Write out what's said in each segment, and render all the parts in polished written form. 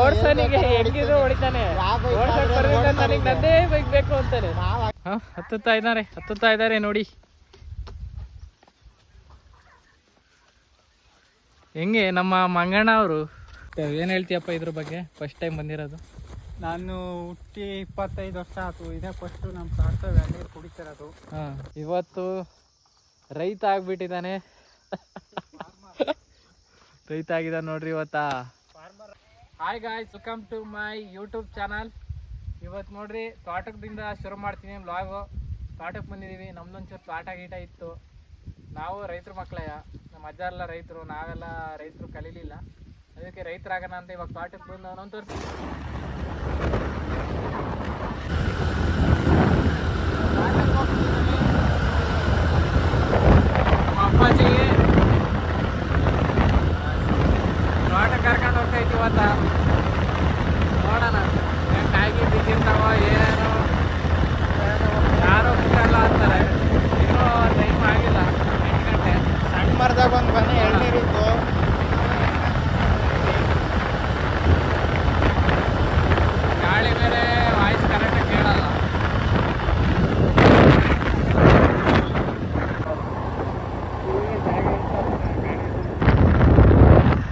ಓಡ್ಸನಿಗೆ ಹೆಂಗಿದ್ರು ಹೊಡಿತಾನೆ. ಓಡ್ಸಕ್ ಬರಲಿಲ್ಲ ನನಗೆ ನಂದೇ ಬೈಕ್ ಬೇಕು ಅಂತಾನೆ. ಹತ್ತುತ್ತಾ ಇದ್ದಾರೆ ನೋಡಿ ಹೆಂಗೆ ನಮ್ಮ ಮಂಗಣ್ಣ ಅವರು. ಏನ್ ಹೇಳ್ತೀಯಪ್ಪ ಇದ್ರ ಬಗ್ಗೆ? ಫಸ್ಟ್ ಟೈಮ್ ಬಂದಿರೋದು ನಾನು ಹುಟ್ಟಿ 25 ವರ್ಷ ಆಯ್ತು. ಇದೇ ಫಸ್ಟ್ ನಮ್ಮ ಕಾಡ್ತೇವೆ ನೀರು ಕುಡಿತಿರೋದು. ಇವತ್ತು ರೈತ ಆಗ್ಬಿಟ್ಟಿದ್ದಾನೆ. ರೈತ ಆಗಿದ್ದಾನೆ ನೋಡ್ರಿ ಇವತ್ತ. Hi guys, welcome to my YouTube channel. ಇವತ್ತು ನೋಡ್ರಿ ತೋಟದಿಂದ ಶುರು ಮಾಡ್ತೀನಿ ವ್ಲಾಗು. ತೋಟಕ್ಕೆ ಬಂದಿದ್ದೀವಿ. ನಮ್ದೊಂಚೂರು ತೋಟ ಗೀಟ ಇತ್ತು. ನಾವು ರೈತರ ಮಕ್ಕಳಯ್ಯ. ನಮ್ಮ ಅಜ್ಜ ಎಲ್ಲ ರೈತರು, ನಾವೆಲ್ಲ ರೈತರು ಕಲೀಲಿಲ್ಲ. ಅದಕ್ಕೆ ರೈತರಾಗೋಣ ಅಂತ ಇವಾಗ ತೋಟಕ್ಕೆ ಬಂದು ನಾನು ತೋರಿಸಿ. ನಮ್ಮ ಅಪ್ಪಾಜಿಗೆ ತೋಟ ಕರ್ಕೊಂಡು ಹೋಗ್ತೈತಿ ಇವತ್ತ. ನೋಡೋಣ ಕಾಯಿಗೆ ಬಿದ್ದಿರ್ತಾವ ಏನು ಯಾರೋ ಬಿಟ್ಟಲ್ಲ ಅಂತಾರೆ. ಇನ್ನೂ ಟೈಮ್ ಆಗಿಲ್ಲ, 8 ಗಂಟೆ. ಸಣ್ಣ ಮರದಾಗ ಒಂದು ಮನೆ ಎಳ್ನೀರಿತ್ತು. ಗಾಳಿ ಬೇರೆ ವಾಯ್ಸ್ ಕರೆಕ್ಟಾಗಿ ಕೇಳಲ್ಲ.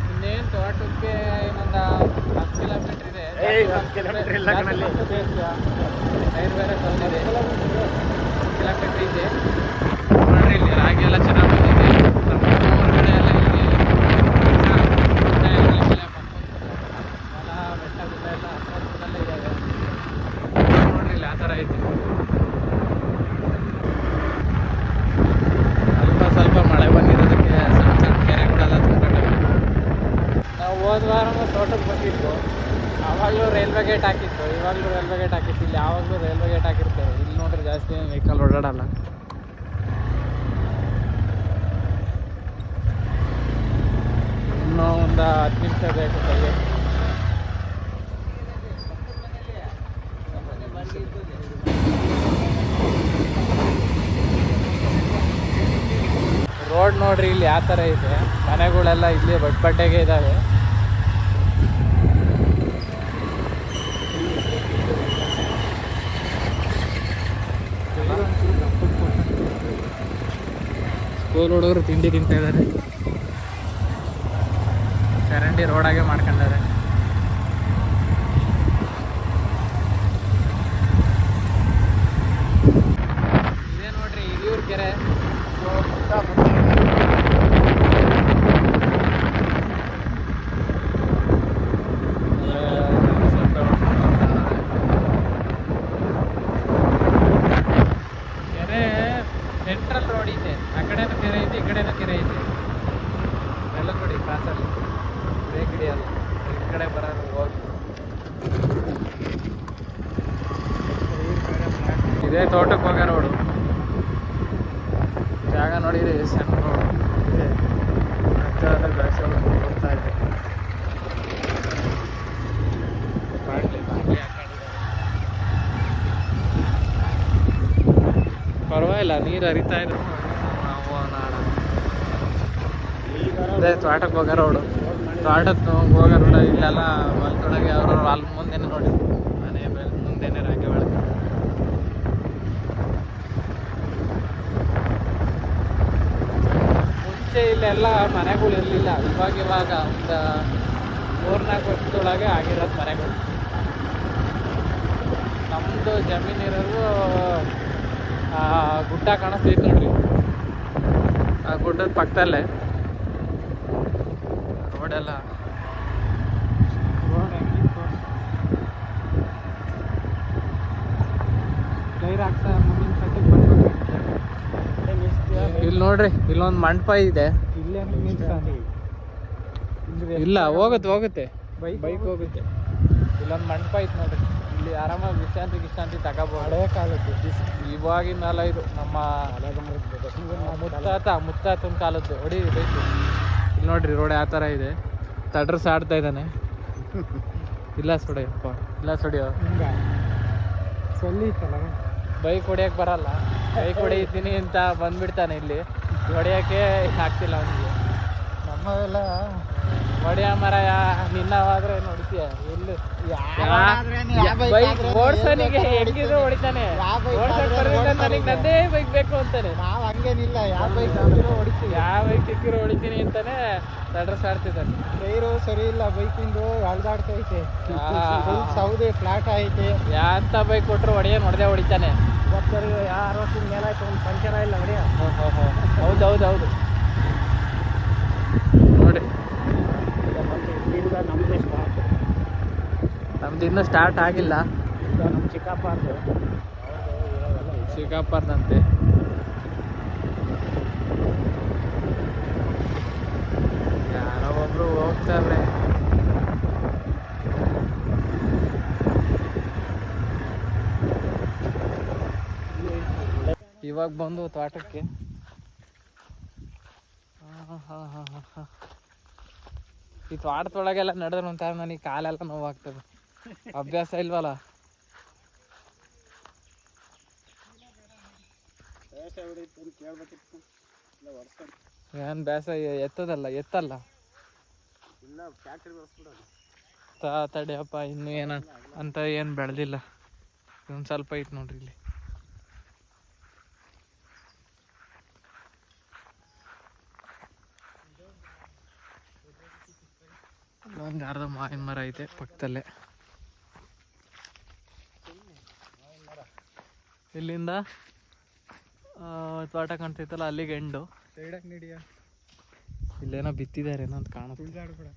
ಇನ್ನೇನು ತೋಟಕ್ಕೆ ಇನ್ನೊಂದು 10 ಕಿಲೋಮೀಟರ್ ಇದೆ. 10 ಕಿಲೋಮೀಟರ್ ಇಲ್ಲ ಕಣಲ್ಲಿ. ಟೈರ್ ಬೇರೆ ತಂದಿದೆ. 10 ಕಿಲೋಮೀಟರ್ ಇದೆ ನೋಡ್ರಿ. ಇಲ್ಲಿ ರಾಗಿ ಎಲ್ಲ ಚೆನ್ನಾಗಿ ಬಂದಿದೆ. ನಮ್ಮ ಹೊರಗಡೆ ಎಲ್ಲ ಇಲ್ಲಿ ಬೆಟ್ಟ ಗುಡ್ಡ ಎಲ್ಲ ಹತ್ರದಲ್ಲೇ ಇದ್ದಾವೆ ನೋಡ್ರಿ. ಇಲ್ಲಿ ಆ ಥರ ಐತಿ. ಸ್ವಲ್ಪ ಮಳೆ ಬಂದಿರೋದಕ್ಕೆ ಸಣ್ಣ ಸಣ್ಣ ಕೆರೆಗಳೆಲ್ಲ ತುಂಬಿಟ್ಟವೆ. ನಾವು ಹೋದ ವಾರ ತೋಟಕ್ಕೆ ಬಂದಿದ್ದು. ಆವಾಗಲೂ ರೈಲ್ವೆ ಗೇಟ್ ಹಾಕಿತ್ತು, ಇವಾಗಲೂ ರೈಲ್ವೆ ಗೇಟ್ ಹಾಕಿತ್ತು. ಇಲ್ಲಿ ಯಾವಾಗಲೂ ರೈಲ್ವೆ ಗೇಟ್ ಹಾಕಿರ್ತಾರೆ. ಇಲ್ಲಿ ನೋಡ್ರಿ ಜಾಸ್ತಿ ವೆಹಿಕಲ್ ಓಡಾಡಲ್ಲ. ಇನ್ನೂ ಒಂದು 10 ನಿಮಿಷ ಬೇಕು ಕೈಗೆ. ರೋಡ್ ನೋಡ್ರಿ ಇಲ್ಲಿ ಯಾವ ಥರ ಇದೆ. ಮನೆಗಳೆಲ್ಲ ಇಲ್ಲಿ ಬಟ್ಟೆಗೆ ಇದ್ದಾವೆ. ಸ್ಕೂಲ್ ಹುಡುಗರು ತಿಂಡಿ ತಿಂತಾ ಇದ್ದಾರೆ. ಚರಂಡಿ ರೋಡಾಗೆ ಮಾಡ್ಕೊಂಡಾರೆ. ಇದೇ ನೋಡ್ರಿ ಹಿರಿಯೂರು ಕೆರೆ. ಕೆರೆ ಸೆಂಟ್ರಲ್ ರೋಡ್ ಇದೆ. ಆ ಕಡೆನೂ ಕೆರೆ ಐತೆ, ಈ ಕಡೆನೂ ಕೆರೆ ಐತೆ. ಎಲ್ಲ ಕೊಡಿ ಕ್ರಾಸಲ್ಲಿ ಬ್ರೇಕ್ ಹಿಡಿಯಲ್ಲ. ಈ ಕಡೆ ಬರೋದು ಹೋಗಿ. ಇದೇ ತೋಟಕ್ಕೆ ಹೋಗೋ ರೋಡು. ಜಾಗ ನೋಡಿರಿ, ಸಣ್ಣ ರೋಡು ಇದೆ. ಹೋಗ್ತಾ ಇದೆ. ಪರವಾಗಿಲ್ಲ, ನೀರು ಹರಿತಾ ಇದ್ರು. ಇದೇ ತೋಟಕ್ಕೆ ಹೋಗೋ ರೋಡು. ತೋಟಕ್ಕೆ ಹೋಗೋ ರೋಡು. ಇಲ್ಲೆಲ್ಲ ಹೊಲದೊಳಗೆ ಅವ್ರವ್ರು ಅಲ್ಲಿ ಮುಂದೆನೇ ನೋಡಿ, ಮನೆ ಮುಂದೆನೇ ರಾಗಿ ಬೆಳೆದ. ಮುಂಚೆ ಇಲ್ಲೆಲ್ಲ ಮನೆಗಳು ಇರಲಿಲ್ಲ. ಇವಾಗ ಒಂದು 3-4 ವರ್ಷದೊಳಗೆ ಆಗಿರೋದು ಮನೆಗಳು. ನಮ್ಮದು ಜಮೀನಿರೋದು ಗುಡ್ಡ ಕಾಣಿಸ್ತೈತೆ ನೋಡ್ರಿ. ಆ ಗುಡ್ಡದ ಪಕ್ಕದಲ್ಲೇ ರೋಡೆಲ್ಲ. ಇಲ್ಲಿ ನೋಡ್ರಿ, ಇಲ್ಲೊಂದು ಮಂಟಪ ಇದೆ. ಇಲ್ಲ, ಹೋಗುತ್ತೆ ಬೈಕ್ ಹೋಗುತ್ತೆ. ಇಲ್ಲೊಂದು ಮಂಟಪ ಐತೆ ನೋಡ್ರಿ. ಇಲ್ಲಿ ಆರಾಮಾಗಿ ವಿಶ್ರಾಂತಿ ತಗೋಬಹುದು. ಹಳೆಯ ಕಾಲದ್ದು, ಇವಾಗಿನಲ್ಲ ಇದು. ನಮ್ಮ ಮುತ್ತಾತನ ಕಾಲದ್ದು. ಹೊಡಿ ಬೈಕ್. ಇಲ್ಲಿ ನೋಡ್ರಿ ರೋಡ್ ಯಾವ ಥರ ಇದೆ. ತಡ್ರಸ್ ಆಡ್ತಾ ಇದ್ದಾನೆ. ಇಲ್ಲ ಸೊಡಿಯಪ್ಪ, ಇಲ್ಲ ಸೊಡಿಯೋ. ಬೈಕ್ ಹೊಡಿಯಕ್ಕೆ ಬರಲ್ಲ. ಬೈಕ್ ಹೊಡಿತೀನಿ ಅಂತ ಬಂದ್ಬಿಡ್ತಾನೆ. ಇಲ್ಲಿ ಹೊಡಿಯೋಕ್ಕೆ ಆಗ್ತಿಲ್ಲ ಅವನಿಗೆ. ನಮ್ಮವೆಲ್ಲ ಒಡೆಯ ಮರಯ ನಿನ್ನವಾದ್ರೆ ನೋಡ್ತೀಯ ಎಲ್ಲಿ ಬೈಕ್ ಓಡ್ಸನಿಗೆ ಹೆಂಗಿದ್ರು ಹೊಡಿತಾನೆ. ಓಡ್ಸಕ್ ಬರಲಿಲ್ಲ ನನಗೆ ನಂದೇ ಬೈಕ್ ಬೇಕು ಅಂತಾನೆ. ನಾವ್ ಹಂಗೇನಿಲ್ಲ, ಯಾವ ಬೈಕ್ ಹೊಡಿತೀವಿ, ಯಾವ ಬೈಕ್ ಸಿಕ್ಕಿರೋ ಹೊಡಿತೀನಿ ಅಂತಾನೆ ತಡ್ರಸ್ ಆಡ್ತಿದ್ದಾನೆ. ಟೈರು ಸರಿ ಇಲ್ಲ ಬೈಕಿಂದು, ಅಳ್ದಾಡ್ತೈತೆ, ಸೌದೆ ಫ್ಲಾಟ್ ಐತೆ. ಯಾಂತ ಬೈಕ್ ಕೊಟ್ರು ಹೊಡೆದೇ ಹೊಡಿತಾನೆ. ಯಾರು ಮೇಲಾಯ್ತು ಒಂದು ಪಂಚರ ಇಲ್ಲ ಹೊಡೆಯ. ಹೌದೌದೌದು ನೋಡಿ, ನಮ್ದು ಇನ್ನೂ ಸ್ಟಾರ್ಟ್ ಆಗಿಲ್ಲ. ನಮ್ಮ ಚಿಕ್ಕಪ್ಪರ್ದಂತೆ ಯಾರೋ ಒಬ್ರು ಹೋಗ್ತಾರೆ. ಇವಾಗ ಬಂದು ತೋಟಕ್ಕೆ. ಈ ತೋಟದೊಳಗೆಲ್ಲ ನಡೆದ್ರೆ ಒಂಥರ ನನಗೆ ಕಾಲೆಲ್ಲ ನೋವಾಗ್ತದೆ, ಅಭ್ಯಾಸ ಇಲ್ವಲ್ಲ. ಏನ್ ಬ್ಯಾಸ ಎತ್ತಲ್ಲ ತಡಿಯಪ್ಪ, ಇನ್ನು ಏನ ಅಂತ ಏನು ಬೆಳೆದಿಲ್ಲ. ಇನ್ನೊಂದು ಸ್ವಲ್ಪ ಐತೆ ನೋಡ್ರಿ ಇಲ್ಲಿ. ಒಂದು ಅರ್ಧ ಮಾವಿನ ಮರ ಐತೆ ಪಕ್ಕದಲ್ಲೇ. ಇಲ್ಲಿಂದ ತೋಟ ಕಾಣ್ತೈತಲ್ಲ ಅಲ್ಲಿಗೆ ಎಂಡು. ಸೈಡಾಗಿ ನೀಡಿಯ ಇಲ್ಲೇನೋ ಬಿತ್ತಿದ್ದಾರೆ ಏನೋ ಅಂತ ಕಾಣುತ್ತೆ. ತುಳಿದಾಡ್ಬೇಡ.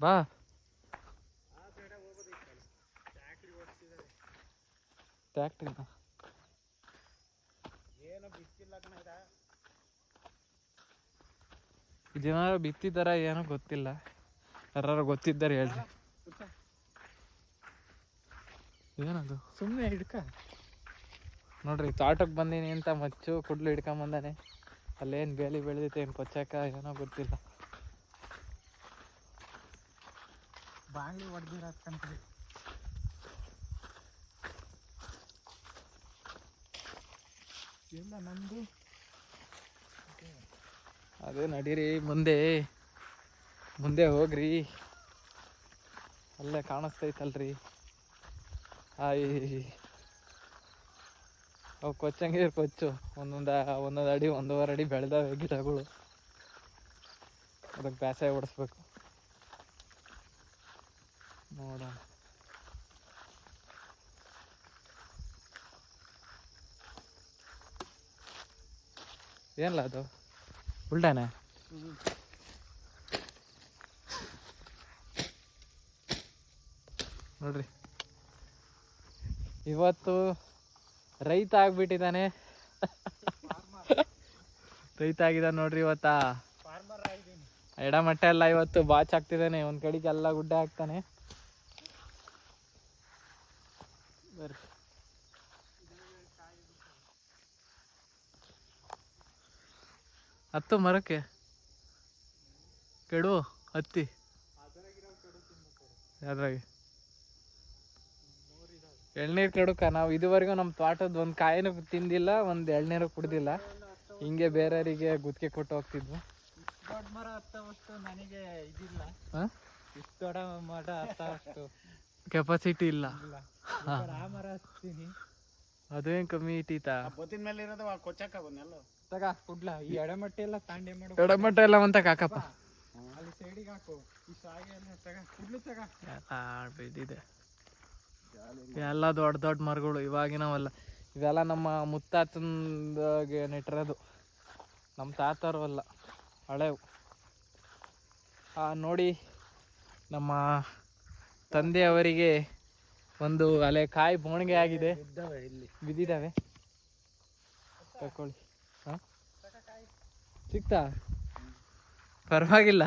ಬಾ ಟ್ಯಾಕ್ಟ್ರಿನ ಇದೇನಾರು ಬಿತ್ತಿದಾರ ಏನೋ ಗೊತ್ತಿಲ್ಲ, ಯಾರು ಗೊತ್ತಿದ್ದಾರೆ ಹೇಳ್ರಿ. ಏನದು ಸುಮ್ಮನೆ ಹಿಡ್ಕ ನೋಡ್ರಿ, ತೋಟಕ್ಕೆ ಬಂದೀನಿ ಅಂತ ಮಚ್ಚು ಕುಡ್ಲು ಹಿಡ್ಕೊಂಬಂದಾನೆ. ಅಲ್ಲೇನು ಬೇಲಿ ಬೆಳೆದೈತೆ ಏನು ಕೊಚ್ಚಾಕ ಏನೋ ಗೊತ್ತಿಲ್ಲ. ಬಾಂಗ್ಲಿ ಹೊಡೆದಿರಕ್ಕಂತ ಎಲ್ಲ ನಮ್ದು. ಅದೇ ನಡೀರಿ, ಮುಂದೆ ಹೋಗ್ರಿ, ಅಲ್ಲೇ ಕಾಣಿಸ್ತೈತಲ್ರಿ. ಅವು ಕೊಚ್ಚಂಗೆ ಕೊಚ್ಚು, ಒಂದೊಂದು ಅಡಿ 1.5 ಅಡಿ ಬೆಳೆದಾವೆ ಗಿಡಗಳು. ಅದಕ್ಕೆ ಬೇಸಾಯ ಓಡಿಸ್ಬೇಕು. ನೋಡ ಏನಲ್ಲ ಅದು ಉಲ್ಟಾನೆ. ನೋಡ್ರಿ, ಇವತ್ತು ರೈತ ಆಗ್ಬಿಟ್ಟಿದ್ದಾನೆ. ರೈತ ಆಗಿದ್ದಾನೆ ನೋಡ್ರಿ ಇವತ್ತ. ಎಡಮಟ್ಟೆ ಎಲ್ಲ ಇವತ್ತು ಬಾಚ್ ಹಾಕ್ತಿದ್ದಾನೆ, ಒಂದ್ ಕಡೆಗೆ ಎಲ್ಲ ಗುಡ್ಡೆ ಹಾಕ್ತಾನೆ. ಬರ್ರಿ, ಹತ್ತು ಮರಕ್ಕೆ ಕೆಡು ಹತ್ತಿ. ಯಾವ್ದ್ರಾಗೆ ಎಳ್ನೀರು ಕೆಡುಕ. ನಾವು ಇದುವರೆಗೂ ನಮ್ಮ ತೋಟದ ಒಂದು ಕಾಯಿನೂ ತಿಂದಿಲ್ಲ, ಒಂದು ಎಳ್ನೀರು ಕುಡ್ದಿಲ್ಲ. ಹಿಂಗೆ ಬೇರೆಯವರಿಗೆ ಗುತ್ತಿಗೆ ಕೊಟ್ಟು ಹೋಗ್ತಿದ್ವು. ದೊಡ್ಡ ಮರ ಹತ್ತವಷ್ಟು ನನಗೆ ಇದಿಲ್ಲ, ಇಷ್ಟು ದೊಡ್ಡ ಮರ ಹತ್ತವಷ್ಟು ಕೆಪಾಸಿಟಿ ಇಲ್ಲ. ಆ ಮರ ಹತ್ತೀನಿ, ಅದೇನ್ ಕಮ್ಮಿ ಇಟ್ಟೀತಾ? ಬೊತ್ತಿನ ಮೇಲೆ ಇರೋದು ಕೊಚ್ಚಕ್ಕ ಬಂದೆಲ್ಲ ತಗ ಕುಡ್ಲ. ಈ ಎಡಮಟ್ಟೆ ಎಲ್ಲ ತಾಂಡೆ ಮಾಡು, ಎಡಮಟ್ಟೆ ಎಲ್ಲ ಅಂತ ಕಾಕಪ್ಪ ಅಲ್ಲಿ ಸೈಡಿಗೆ ಹಾಕು. ಈ ಸಾಗೆ ಎಲ್ಲ ತಗ ಕುಡ್ಲು ತಗ. ಬಿದ್ದಿದೆ ಎಲ್ಲ ದೊಡ್ಡ ದೊಡ್ಡ ಮರಗಳು ಇವಾಗಿನವಲ್ಲ. ಇವೆಲ್ಲ ನಮ್ಮ ಮುತ್ತಾತಂದಾಗೆ ನೆಟ್ಟಿರೋದು, ನಮ್ಮ ತಾತರು ಅಲ್ಲ, ಹಳೆವು. ನೋಡಿ, ನಮ್ಮ ತಂದೆಯವರಿಗೆ ಒಂದು ಅಲೆ ಕಾಯಿ ಬೋಣಿಗೆ ಆಗಿದೆ, ಬಿದ್ದಿದ್ದಾವೆ. ತಕೊಳ್ಳಿ. ಸಿಕ್ತಾ? ಪರವಾಗಿಲ್ಲ,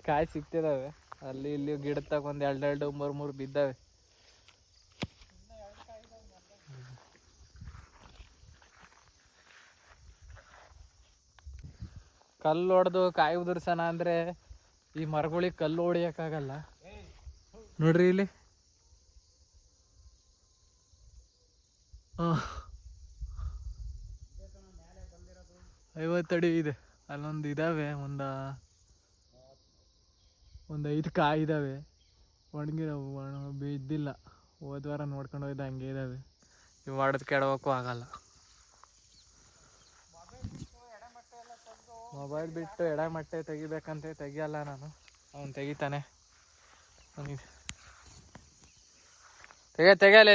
ಕಾಯಿ ಸಿಕ್ತಿದಾವೆ. ಅಲ್ಲಿ ಇಲ್ಲಿ ಗಿಡದ ತಗ ಒಂದು 2 3 ಬಿದ್ದಾವೆ. ಕಲ್ಲು ಹೊಡೆದು ಕಾಯಿ ಉದುರ್ಸೋಣ ಅಂದ್ರೆ ಈ ಮರಗಳಿಗೆ ಕಲ್ಲು ಹೊಡಿಯಕ್ಕಾಗಲ್ಲ. ನೋಡ್ರಿ ಇಲ್ಲಿ 50 ಅಡಿ ಇದೆ. ಅಲ್ಲೊಂದು ಇದಾವೆ, ಒಂದು 5 ಕಾಯಿ ಇದಾವೆ. ಒಣಗಿರವು, ಬಿದ್ದಿಲ್ಲ. ಹೋದ ವಾರ ನೋಡ್ಕೊಂಡು ಹೋಯ್ದು ಹಂಗೆ ಇದಾವೆ. ಇವು ಹೊಡೆದು ಕೆಡವಕ್ಕೂ ಆಗಲ್ಲ. ಮೊಬೈಲ್ ಬಿಟ್ಟು ಎಡಮಟ್ಟೆ ತೆಗಿಬೇಕಂತೆ, ತೆಗಿಯಲ್ಲ ನಾನು. ಅವನು ತೆಗಿತಾನೆ. ತೆಗಿಯಲ್ಲ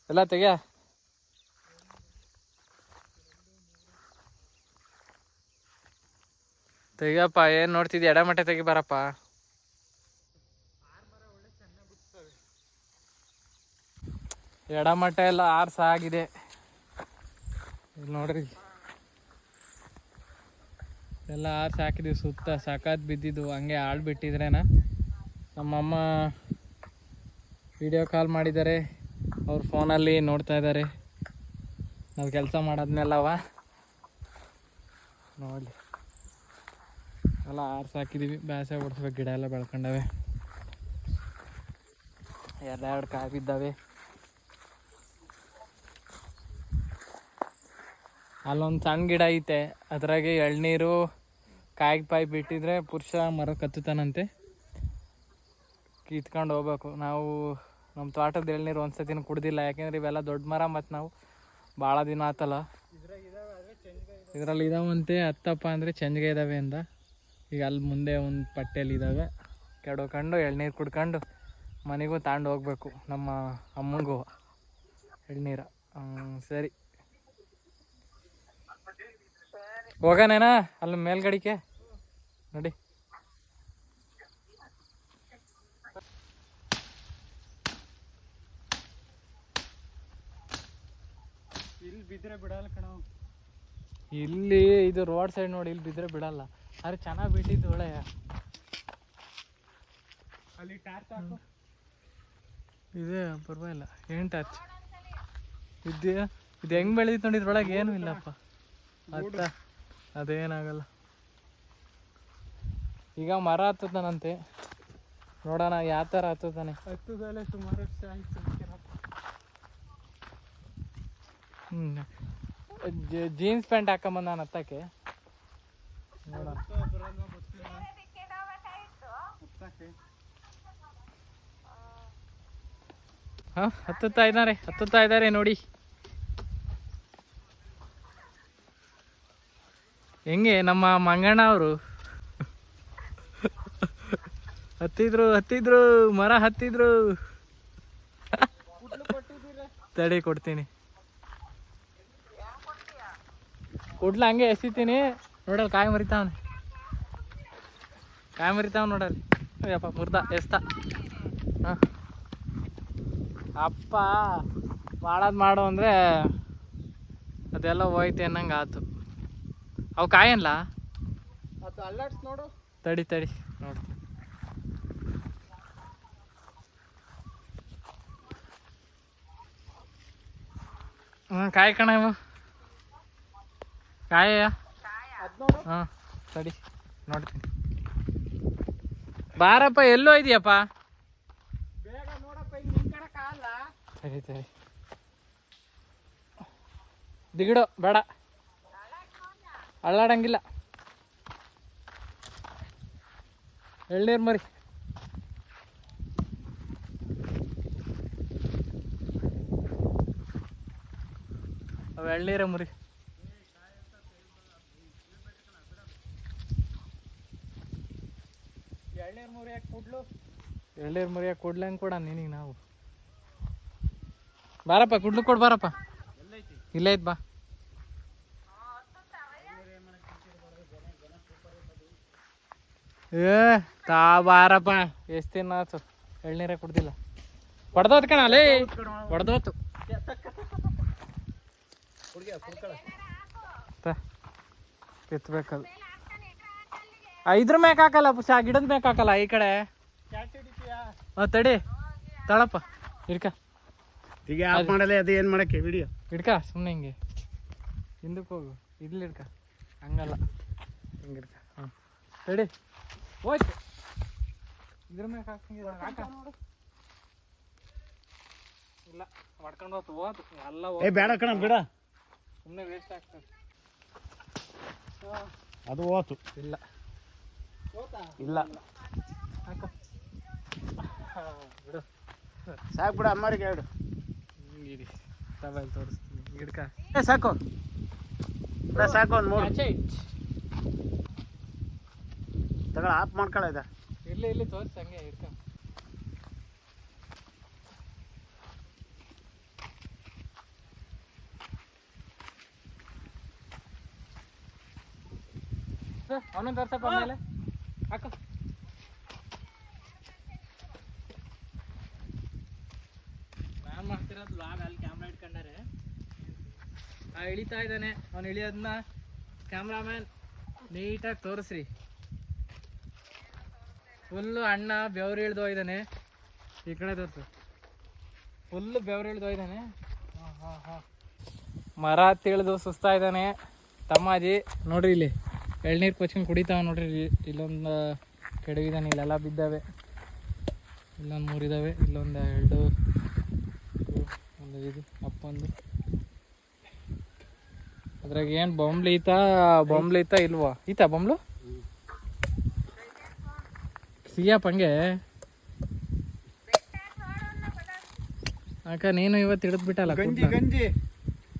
ಎಲ್ಲ ತೆಗಿಯಪ್ಪ. ಏನು ನೋಡ್ತಿದ್ದಿ? ಎಡಮಟ್ಟೆ ತೆಗಿ ಬರಪ್ಪ. ಎಡಮಟ್ಟೆ ಎಲ್ಲ ಆಗಿದೆ. ಇಲ್ಲಿ ನೋಡ್ರಿ, ಎಲ್ಲ ಹಾಕಿದೀವಿ ಸುತ್ತ. ಸಖತ್ ಬಿದ್ದಿದ್ದು ಹಂಗೆ ಆಳ್ಬಿಟ್ಟಿದ್ರೇನ. ನಮ್ಮಮ್ಮ ವಿಡಿಯೋ ಕಾಲ್ ಮಾಡಿದ್ದಾರೆ, ಅವ್ರ ಫೋನಲ್ಲಿ ನೋಡ್ತಾ ಇದ್ದಾರೆ. ನಾವು ಕೆಲಸ ಮಾಡೋದ್ನೆಲ್ಲವ ನೋಡಿ. ಎಲ್ಲ ಹಾಕಿದೀವಿ. ಬೇಸೆ ಹೊಡ್ಸ್ಬೇಕು. ಗಿಡ ಎಲ್ಲ ಬೆಳ್ಕೊಂಡವೆ. 2 ಕಾಯಿ ಬಿದ್ದಾವೆ. ಅಲ್ಲೊಂದು ಸಣ್ಣ ಗಿಡ ಐತೆ, ಅದ್ರಾಗೆ ಎಳ್ನೀರು ಕಾಯಿ ಬಿಟ್ಟಿದ್ರೆ ಪುರುಷ ಮರ ಕತ್ತುತ್ತಾನಂತೆ. ಕಿತ್ಕೊಂಡು ಹೋಗ್ಬೇಕು. ನಾವು ನಮ್ಮ ತೋಟದ ಎಳ್ನೀರು ಒಂದ್ಸತಿನೂ ಕುಡ್ದಿಲ್ಲ, ಯಾಕೆಂದ್ರೆ ಇವೆಲ್ಲ ದೊಡ್ಡ ಮರ. ಮತ್ತು ನಾವು ಭಾಳ ದಿನ ಆತಲ್ಲ. ಇದರಲ್ಲಿ ಇದಾವಂತೆ. ಹತ್ತಪ್ಪ ಅಂದರೆ ಚೆಂದಿಗೆ ಇದ್ದಾವೆ ಅಂದ. ಈಗ ಅಲ್ಲಿ ಮುಂದೆ ಒಂದು ಪಟ್ಟೆಯಲ್ಲಿ ಇದ್ದಾವೆ. ಕೆಡ್ಕೊಂಡು ಎಳ್ನೀರು ಕುಡ್ಕೊಂಡು ಮನೆಗೂ ತಗೊಂಡು ಹೋಗ್ಬೇಕು, ನಮ್ಮ ಅಮ್ಮಂಗೂ ಎಳ್ನೀರ. ಸರಿ, ಹೋಗೋಣೇನಾ ಅಲ್ಲಿ ಮೇಲ್ಗಡಿಕೆ ನೋಡಿ. ಇಲ್ಲಿ ಬಿದ್ದರೆ ಬಿಡಲ್ಲ ಕಣ. ಇಲ್ಲಿ ಇದು ರೋಡ್ ಸೈಡ್ ನೋಡಿ, ಇಲ್ಲಿ ಬಿದ್ದರೆ ಬಿಡಲ್ಲ. ಅರೆ ಚೆನ್ನಾಗಿ ಬಿಟ್ಟಿದ್ದು ಒಳ್ಳೆ. ಅಲ್ಲಿ ಟಾರ್ಚ್ ಹಾಕು. ಇದೆ ಪರವಾಗಿಲ್ಲ. ಏನು ಟಾರ್ಚ್ ಇದು ಹೆಂಗೆ ಬೆಳೆದಿತ್ತು ನೋಡಿ. ಇದ್ರೊಳಗೆ ಏನೂ ಇಲ್ಲಪ್ಪ. ಅದೇನಾಗಲ್ಲ. ಈಗ ಮರ ಹತ್ತುತ್ತಾನಂತೆ, ನೋಡೋಣ ಯಾವ ಥರ ಹತ್ತುತ್ತಾನೆ. ಹತ್ತದಲ್ಲೇ ಸುಮಾರು ವರ್ಷ ಆಯ್ತು. ಜೀನ್ಸ್ ಪ್ಯಾಂಟ್ ಹಾಕೊಂಬಂದ ನಾನು ಹತ್ತಕ್ಕೆ. ನೋಡೋಣ. ಹಾಂ, ಹತ್ತುತ್ತಾ ಇದ್ದಾರೆ ನೋಡಿ. ಹೆಂಗೆ ನಮ್ಮ ಮಂಗಣ್ಣ ಅವರು ಹತ್ತಿದ್ರು ಮರ ಹತ್ತಿದ್ರು. ತಡಿ ಕೊಡ್ತೀನಿ. ಕೊಡ್ಲ ಹಂಗೆ ಎಸಿತೀನಿ. ನೋಡಲ್ ಕಾಯಿ ಮರಿತಾವನೆ ನೋಡಲ್ಲಿ. ಅಯ್ಯಪ್ಪ ಮುರ್ದ ಎಸ್ತ. ಹಾಂ, ಅಪ್ಪ ಮಾಡು ಅಂದರೆ ಅದೆಲ್ಲ ಹೋಯ್ತು ಅನ್ನಂಗೆ ಆಯ್ತು. ಅವು ಕಾಯಲ್ಲ. ಅದು ಅಲ್ಲಾಡ್ಸ್ ನೋಡು. ತಡಿ ನೋಡು. ಕಾಯಿ ಕಣ ಇವು. ಕಾಯ. ಹಾಂ, ತಡಿ ನೋಡ್ತೀನಿ. ಬಾರಪ್ಪ, ಎಲ್ಲೋ ಇದೆಯಪ್ಪ. ಬೇಗ ನೋಡಪ್ಪ, ಹಿಂಗೆ ನಿಂತ್ಕೊಳಕ್ಕಾಗಲ್ಲ. ಸರಿ ದಿಗಿಡೋ ಬೇಡ, ಅಳ್ಳಾಡಂಗಿಲ್ಲ. ಎಳ್ನೀರು ಮರಿ. ಅವು ಎಳ್ನೀರ ಮರಿ. ಎಳ್ನೀರು ಮುರಿಯಾಕೆ ಕೊಡ್ಲಂಗೆ ಕೊಡ ನಿನಗೆ ನಾವು. ಬಾರಪ್ಪ, ಕುಡ್ಲು ಕೊಡು ಬಾರಪ್ಪ. ಇಲ್ಲ ಐತ್ ಬಾ. ಬಾರಪ್ಪ, ಎಷ್ಟು ದಿನ ಆಯ್ತು ಎಳ್ನೀರೇ ಕುಡ್ದಿಲ್ಲ. ಹೊಡೆದೋತ್ ಕಣ ಅಲ್ಲೇ, ಹೊಡೆದೋತು. ಎತ್ತಬೇಕಲ್ಲ. ಇದ್ರ ಮ್ಯಾಕ್ ಹಾಕಲ್ಲ ಪುಷ, ಗಿಡದ ಮ್ಯಾಕ್ ಹಾಕಲ್ಲ. ಈ ಕಡೆ ತಡಿ ತಳಪ್ಪ. ಹಿಡ್ಕ ಈಗ ಆಫ್ ಮಾಡಲ್ಲ. ಅದು ಏನು ಮಾಡಕ್ಕೆ ವಿಡಿಯೋ ಹಿಡ್ಕ. ಸುಮ್ಮನೆ ಹಿಂಗೆ ಹಿಂದಕ್ಕೆ ಹೋಗು. ಇಲ್ಲಿ ಹಿಡ್ಕ, ಹಂಗಲ್ಲ, ಹಿಂಗೆ ಹಿಡ್ಕ. ಹಾಂ, ತಡಿ. ಹೋಯ್ತು. ಇದ್ರ ಮ್ಯಾಕ್ ಹಾಕ. ಇಲ್ಲ, ಮಾಡ್ಕೊಂಡು ಹೋತು ಎಲ್ಲ. ಬೇಡ ಕಣ, ಬಿಡ. ಸುಮ್ಮನೆ ವೇಸ್ಟ್ ಆಗ್ತದೆ. ಅದು ಹೋತು. ಇಲ್ಲ ಇಲ್ಲ ಹಾಕು ಬಿಡು. ಸಾಕು ಬಿಡು, ಅಮ್ಮರಿಗೆ ಎರಡು ಹಿಂಗಿರಿ ಮೊಬೈಲ್ ತೋರಿಸ್ತೀನಿ ಹಿಡ್ಕ. ಸಾಕು ಸಾಕು, ಒಂದು 3 ಆಚೆ ಇಟ್. ತಗೊಳ, ಆಫ್ ಮಾಡ್ಕೊಳ್ಳ ಇದ. ಇಲ್ಲಿ ತೋರಿಸಿ ಹಂಗೆ ಹಿಡ್ಕ. ಅವನೊಂದು ತೋರ್ಸಪ್ಪ ಮೇಲೆ ಹಾಕು. ನಾನು ಮಾಡ್ತಿರೋದು ವ್ಲಾಗ್, ಅಲ್ಲಿ ಕ್ಯಾಮ್ರಾ ಇಟ್ಕೊಂಡಾರೆ. ಇಳಿತಾ ಇದ್ದಾನೆ ಅವ್ನು. ಇಳಿಯೋದನ್ನ ಕ್ಯಾಮ್ರಾಮ್ಯಾನ್ ನೀಟಾಗಿ ತೋರಿಸ್ರಿ. ಫುಲ್ಲು ಅಣ್ಣ ಬೆವ್ರು ಇಳ್ದೋಗಿದ್ದಾನೆ. ಈ ಕಡೆ ತೋರಿಸು. ಫುಲ್ಲು ಬೆವ್ರು ಇಳ್ದೋಗಿದ್ದಾನೆ. ಮರ ತಿಳಿದು ಸುಸ್ತಾ ಇದ್ದಾನೆ ತಮ್ಮಾಜಿ. ನೋಡ್ರಿ ಇಲ್ಲಿ ಎಳ್ನೀರು ಕೊಚ್ಕೊಂಡು ಕುಡಿತಾವ ನೋಡ್ರಿ. ಇಲ್ಲೊಂದು ಕೆಡವಿದ್ದಾನೆ, ಇಲ್ಲೆಲ್ಲ ಬಿದ್ದಾವೆ. ಇಲ್ಲೊಂದು 3 ಇದ್ದಾವೆ, ಇಲ್ಲೊಂದು 2, ಒಂದು ಇದು ಅಪ್ಪೊಂದು. ಅದ್ರಾಗ ಏನು ಬೊಂಬ್ಲಿ ಐತಾ ಇಲ್ವಾ? ಈತಾ ಬೊಂಬ್ಲು ಸಿಯಪ್ಪ ಹಂಗೆ ಅಕ್ಕ. ನೀನು ಇವತ್ತು ಹಿಡಿದ್ಬಿಟ್ಟಲ್ಲ ಗಂಜಿ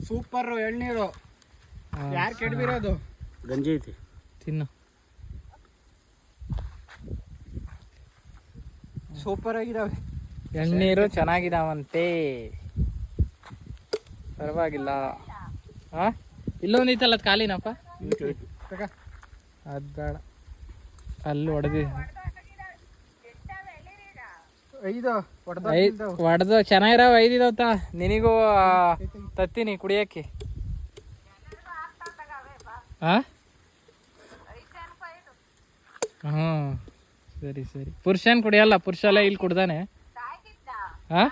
ಸೂಪರ್ ಎಳ್ನೀರು. ಯಾರು ಕೆಡವಿರೋದು? ಗಂಜಿ ಐತಿ, ತಿನ್ನು. ಸೂಪರ್ ಆಗಿದಾವೆ ಎಳ್ನೀರು, ಚೆನ್ನಾಗಿದಾವಂತೆ, ಪರವಾಗಿಲ್ಲ. ಹಾ, ಇಲ್ಲೊಂದು ಐತಲ್ಲ ಅದು ಖಾಲಿನಪ್ಪ. ಅದು ಬೇಡ, ಅಲ್ಲಿ ಹೊಡೆದು ಚೆನ್ನಾಗಿರಾವ. 5 ಇದಾವತ್ತ. ನಿನಗೂ ತತ್ತೀನಿ ಕುಡಿಯಕ್ಕೆ. ಹಾ, ಹ್ಞೂ ಸರಿ. ಪುರುಷನ್ ಕುಡಿಯಲ್ಲ, ಪುರುಷ ಎಲ್ಲ ಇಲ್ಲಿ ಕುಡ್ದಾನೆ. ಹಾ,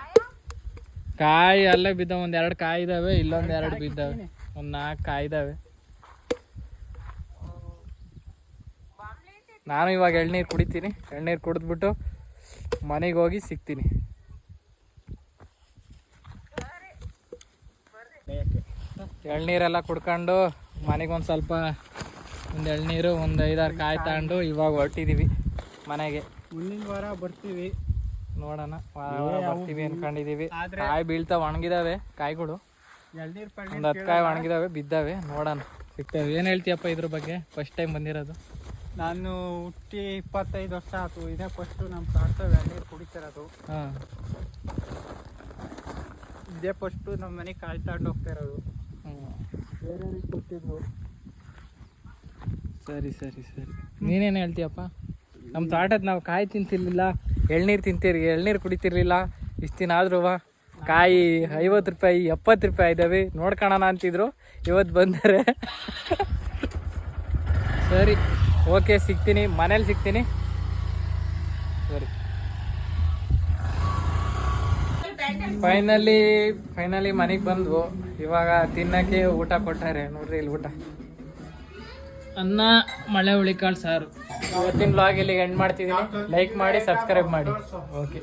ಕಾಯಿ ಅಲ್ಲೇ ಬಿದ್ದಾವೆ. 1 2 ಕಾಯಿ ಇದಾವೆ, ಇಲ್ಲೊಂದು 2 ಬಿದ್ದಾವೆ, 1 4 ಕಾಯಿ ಇದಾವೆ. ನಾನು ಇವಾಗ ಎಳ್ನೀರು ಕುಡಿತೀನಿ. ಎಳ್ನೀರು ಕುಡಿದ್ಬಿಟ್ಟು ಮನೆಗೆ ಹೋಗಿ ಸಿಗ್ತೀನಿ. ಎಳ್ನೀರೆಲ್ಲ ಕುಡ್ಕೊಂಡು ಮನೆಗೆ ಒಂದು ಸ್ವಲ್ಪ ಒಂದು ಎಳ್ನೀರು, ಒಂದು 5 6 ಕಾಯಿ ತಗೊಂಡು ಇವಾಗ ಹೊರಟಿದ್ದೀವಿ ಮನೆಗೆ. ಮುಂದಿನ ವಾರ ಬರ್ತೀವಿ, ನೋಡೋಣ. ಬರ್ತೀವಿ ಅನ್ಕೊಂಡಿದೀವಿ. ಕಾಯಿ ಬೀಳ್ತಾವ, ಒಣಗಿದಾವೆ ಕಾಯಿಗಳು. ಎಳ್ನೀರು ಒಂದು 10 ಕಾಯಿ ಒಣಗಿದಾವೆ, ಬಿದ್ದಾವೆ. ನೋಡೋಣ ಸಿಗ್ತೇವೆ. ಏನು ಹೇಳ್ತೀಯಪ್ಪ ಇದ್ರ ಬಗ್ಗೆ? ಫಸ್ಟ್ ಟೈಮ್ ಬಂದಿರೋದು ನಾನು. ಹುಟ್ಟಿ 25 ವರ್ಷ ಆಯ್ತು. ಇದೇ ಫಸ್ಟು ನಮ್ಮ ತಾತ ಎಳ್ನೀರು ಕುಡಿತಿರೋದು. ಹಾಂ, ಇದೇ ಫಸ್ಟು ನಮ್ಮ ಮನೆಗೆ ಕಾಯಿ ತಗೊಂಡು ಹೋಗ್ತಾ ಇರೋದು. ಬೇರೆಯವ್ರಿಗೆ ಕೊಟ್ಟಿದ್ದು. ಸರಿ. ನೀನೇನು ಹೇಳ್ತೀಯಪ್ಪ? ನಮ್ಮ ತೋಟದ ನಾವು ಕಾಯಿ ತಿಂತಿರ್ಲಿಲ್ಲ, ಎಳ್ನೀರು ಕುಡಿತಿರ್ಲಿಲ್ಲ. ಇಷ್ಟು ದಿನ ಆದ್ರೂ ಕಾಯಿ 50 ರೂಪಾಯಿ 70 ರೂಪಾಯಿ ಇದ್ದಾವೆ. ನೋಡ್ಕೊಳ್ಳೋಣ ಅಂತಿದ್ರು, ಇವತ್ತು ಬಂದರೆ. ಸರಿ, ಓಕೆ, ಸಿಗ್ತೀನಿ, ಮನೇಲಿ ಸಿಗ್ತೀನಿ. ಸರಿ, ಫೈನಲಿ ಮನೆಗೆ ಬಂದ್ವು. ಇವಾಗ ತಿನ್ನಕ್ಕೆ ಊಟ ಕೊಟ್ಟಾರೆ. ನೋಡ್ರಿ ಇಲ್ಲಿ ಊಟ: ಅನ್ನ, ಮಳೆ ಹುಳಿಕಾಳು ಸಾರು. ಇವತ್ತಿನ ವ್ಲಾಗ್ ಇಲ್ಲಿಗೆ ಎಂಡ್ ಮಾಡ್ತಿದ್ದೀನಿ. ಲೈಕ್ ಮಾಡಿ, ಸಬ್ಸ್ಕ್ರೈಬ್ ಮಾಡಿ. ಓಕೆ.